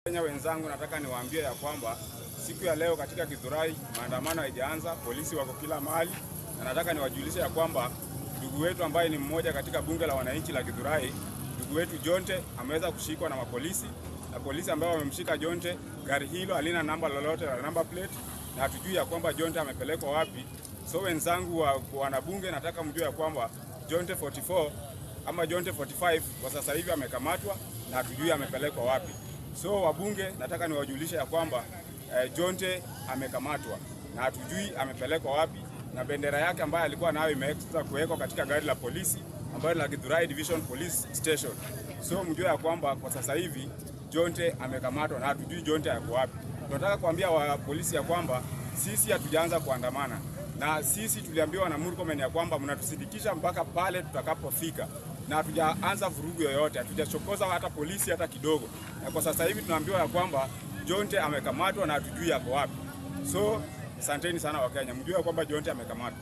Kenya wenzangu, nataka niwaambie ya kwamba siku ya leo katika Githurai maandamano haijaanza, polisi wako kila mahali, na nataka niwajulishe ya kwamba ndugu wetu ambaye ni mmoja katika bunge la wananchi la Githurai, ndugu wetu Jonte ameweza kushikwa na mapolisi, na polisi ambao wamemshika Jonte, gari hilo halina namba lolote la number plate, na hatujui ya kwamba Jonte amepelekwa wapi. So wenzangu wa wanabunge, nataka mjue ya kwamba Jonte 44 ama Jonte 45 kwa sasa hivi amekamatwa na hatujui amepelekwa wapi. So wabunge, nataka niwajulishe ya kwamba Jonte amekamatwa na hatujui amepelekwa wapi, na bendera yake ambayo alikuwa nayo imeweza kuwekwa katika gari la polisi ambayo ni la Githurai Division Police Station. So mjue ya kwamba kwa sasa hivi Jonte amekamatwa na hatujui Jonte yako wapi. Tunataka kuambia wa polisi ya kwamba sisi hatujaanza kuandamana, na sisi tuliambiwa na Murkomen ya kwamba mnatusindikisha mpaka pale tutakapofika, na hatujaanza vurugu yoyote, hatujachokoza hata polisi hata kidogo. Na kwa sasa hivi tunaambiwa ya kwamba Jonte amekamatwa na hatujui yako wapi. So asanteni sana Wakenya, mjue ya kwamba Jonte amekamatwa.